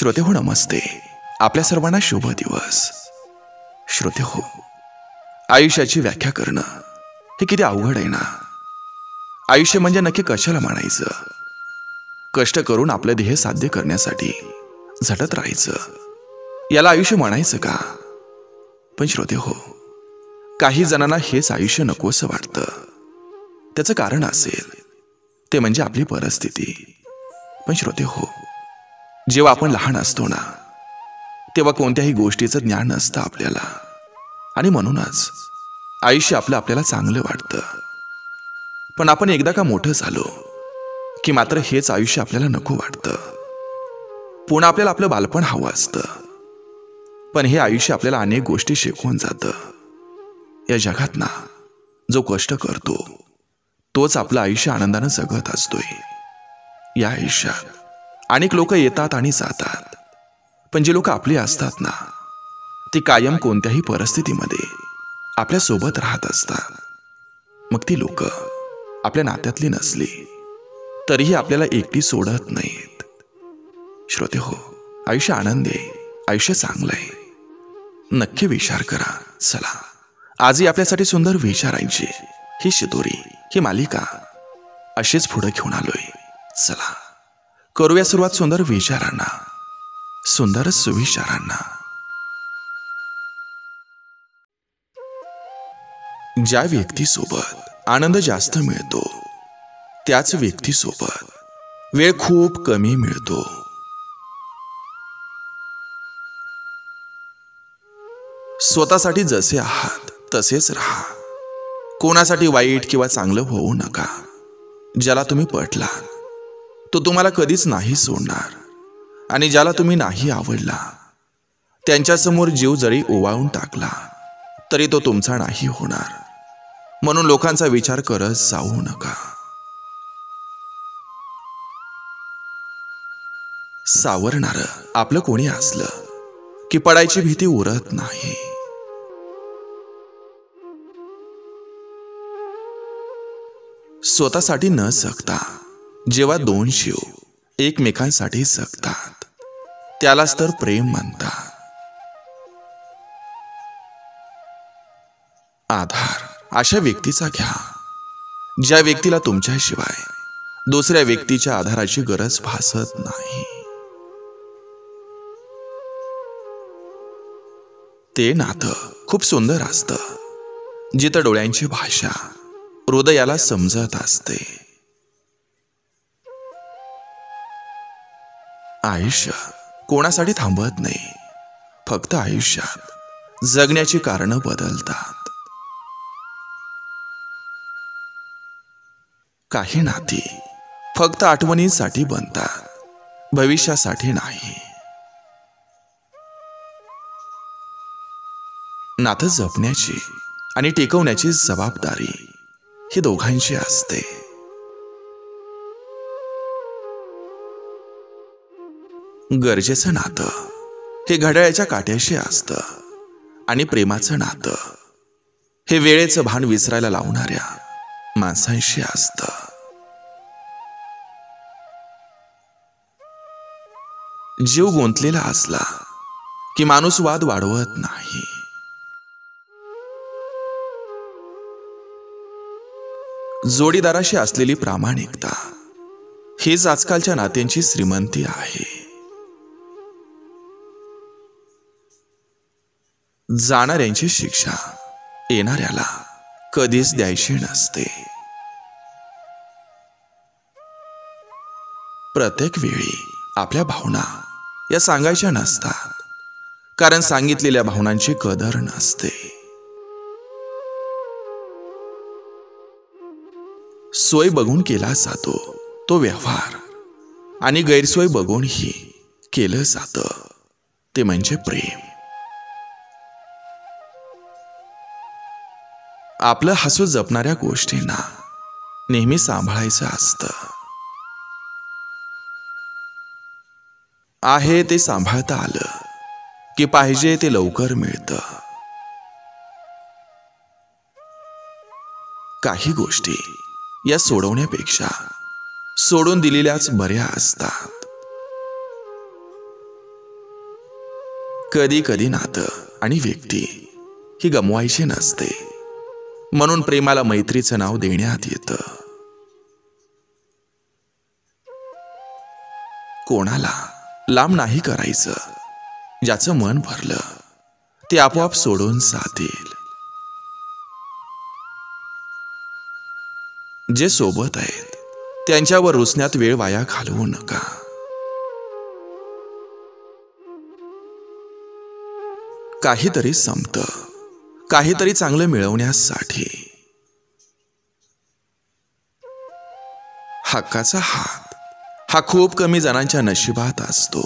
श्रोते हो नमस्ते. आपल्या सर्वांना शुभ दिवस. श्रोते हो, आयुष्याची व्याख्या करणं हे किती अवघड आहे ना. आयुष्य म्हणजे नक्की कशाला म्हणायचं? कष्ट करून आपलं ध्येय साध्य करण्यासाठी झटत राहायचं, याला आयुष्य म्हणायचं का? पण श्रोते हो, काही जणांना हेच आयुष्य नकोसं वाटतं. त्याचं कारण असेल ते म्हणजे आपली परिस्थिती. पण श्रोते हो, जेव्हा आपण लहान असतो ना, तेव्हा कोणत्याही गोष्टीचं ज्ञान नसतं आपल्याला, आणि म्हणूनच आयुष्य आपल्याला चांगलं वाटतं. पण आपण एकदा का मोठं झालो की मात्र हेच आयुष्य आपल्याला नको वाटतं. पुन्हा आपल्याला आपलं बालपण हवं असतं. पण हे आयुष्य आपल्याला अनेक गोष्टी शिकवून जातं. या जगात ना, जो कष्ट करतो तोच आपलं आयुष्य आनंदानं जगत असतोय. या आयुष्यात अनेक लोक येतात आणि जातात, पण जे लोक आपली असतात ना, ती कायम कोणत्याही परिस्थितीमध्ये आपल्या सोबत राहत असतात. मग ती लोक आपल्या नात्यातली नसली तरीही आपल्याला एकटी सोडत नाहीत. श्रोते हो, आयुष्य आनंदी आहे, आयुष्य चांगलं आहे. नक्की विचार करा. चला, आजही आपल्यासाठी सुंदर विचारांची ही शिदोरी, ही मालिका अशीच पुढे घेऊन आलोय. चला, करूया सुरुवात सुंदर विचारांना, सुंदर सुविचारांना. ज्या व्यक्तीसोबत आनंद जास्त मिळतो त्याच व्यक्तीसोबत वेळ खूप कमी मिळतो. स्वतःसाठी जसे आहात तसेच राहा. कोणासाठी वाईट किंवा चांगलं होऊ नका. ज्याला तुम्ही पटलात तो तुम्हाला कधीच नाही सोडणार, आणि ज्याला तुम्ही नाही आवडला त्यांच्यासमोर जीव जरी ओवाळून टाकला तरी तो तुमचा नाही होणार. म्हणून लोकांचा विचार करत जाऊ नका. सावरणारं आपलं कोणी असलं की पडायची भीती उरत नाही. स्वतःसाठी न जगता जेव्हा दोन जीव एकमेकांसाठी जगतात त्यालाच तर प्रेम म्हणतात. आधार अशा व्यक्तीचा घ्या ज्या व्यक्तीला तुमच्याशिवाय दुसऱ्या व्यक्तीच्या आधाराची गरज भासत नाही. ते नातं खूप सुंदर असतं जिथं डोळ्यांची भाषा हृदयाला समजत असते. आयुष्य कोणासाठी थांबत नाही, फक्त आयुष्यात जगण्याची कारणं बदलतात. काही नाती फक्त आठवणींसाठी बनतात, भविष्यासाठी नाही. नातं जपण्याची आणि टिकवण्याची जबाबदारी ही दोघांची असते. गरजेचं नातं हे घड्याळाच्या काट्याशी असतं, आणि प्रेमाचं नातं हे वेळेचं भान विसरायला लावणाऱ्या माणसांशी असतं. जीव गुंतलेला असला की माणूस वाद वाढवत नाही. जोडीदाराशी असलेली प्रामाणिकता हीच आजकालच्या नात्यांची श्रीमंती आहे. जाणाऱ्यांची शिक्षा येणाऱ्याला कधीच द्यायची नसते. प्रत्येक वेळी आपल्या भावना या सांगायच्या नसतात, कारण सांगितलेल्या भावनांची कदर नसते. सोय बघून केला जातो तो व्यवहार, आणि गैरसोय बघूनही केलं जातं ते म्हणजे प्रेम. आपलं हसू जपणाऱ्या गोष्टींना नेहमी सांभाळायचं असतं. आहे ते सांभाळता आलं की पाहिजे ते लवकर मिळतं. काही गोष्टी या सोडवण्यापेक्षा सोडून दिलेल्याच बऱ्या असतात. कधी कधी नातं आणि व्यक्ती ही गमवायची नसते, म्हणून प्रेमाला मैत्रीचं नाव देण्यात येतं. कोणाला लांब नाही करायचं. ज्याचं मन भरलं ते आपोआप सोडून जातील. जे सोबत आहेत त्यांच्यावर रुसण्यात वेळ वाया घालवू नका. काहीतरी संपतं, काहीतरी चांगलं मिळवण्यासाठी. हक्काचा हात हा खूप कमी जणांच्या नशिबात असतो.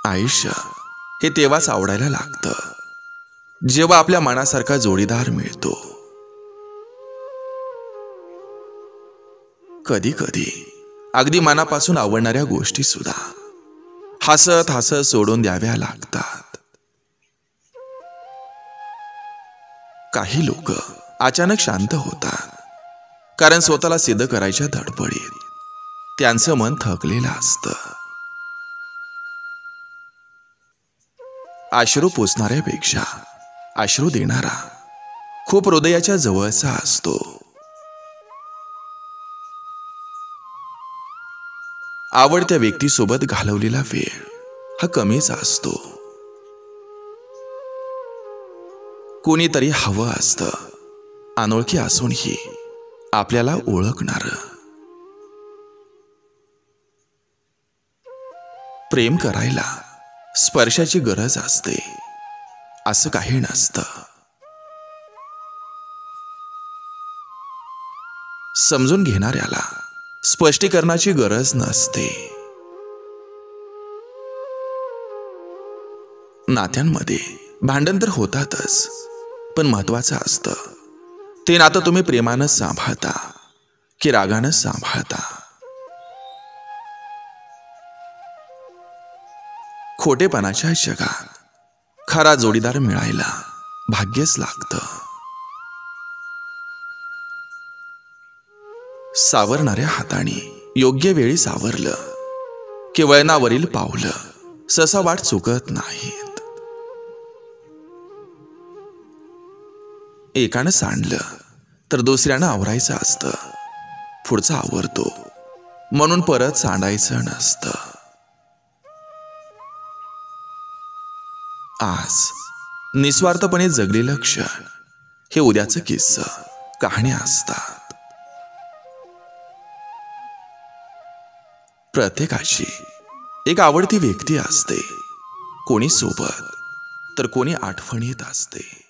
आयुष्य हे तेव्हाच आवडायला लागतं जेव्हा आपल्या मनासारखा जोडीदार मिळतो. कधी कधी अगदी मनापासून आवडणाऱ्या गोष्टी सुद्धा हसत हसत सोडून द्याव्या लागतात. काही लोक अचानक शांत होतात कारण स्वतःला सिद्ध करायच्या धडपडीत त्यांचं मन थकलेलं असतं. अश्रू पुसणाऱ्यापेक्षा अश्रू देणारा खूप हृदयाच्या जवळचा असतो. आवडत्या व्यक्तीसोबत घालवलेला वेळ हा कमीच असतो. कोणीतरी हवं असतं, अनोळखी असूनही आपल्याला ओळखणार. प्रेम करायला स्पर्शाची गरज असते असं काही नसतं. समजून घेणाऱ्याला स्पष्टीकरणाची गरज नसते. नात्यांमध्ये भांडण तर होतातच, पण महत्वाचं असतं ते नातं तुम्ही प्रेमानं सांभाळता की रागानं सांभाळता. खोटेपणाच्या जगात खरा जोडीदार मिळायला भाग्यच लागतं. सावरणाऱ्या हाताने योग्य वेळी सावरलं की वळणावरील पावलं ससा वाट चुकत नाहीत. एकानं सांडलं तर दुसऱ्यानं आवरायचं असतं. पुढचा आवरतो म्हणून परत सांडायचं नसतं. आज निस्वार्थपणे जगलेलं क्षण हे उद्याचं किस्सा कहाण्या असतात. प्रत्येकाची एक आवडती व्यक्ती असते. कोणी सोबत तर कोणी आठवणीत असते.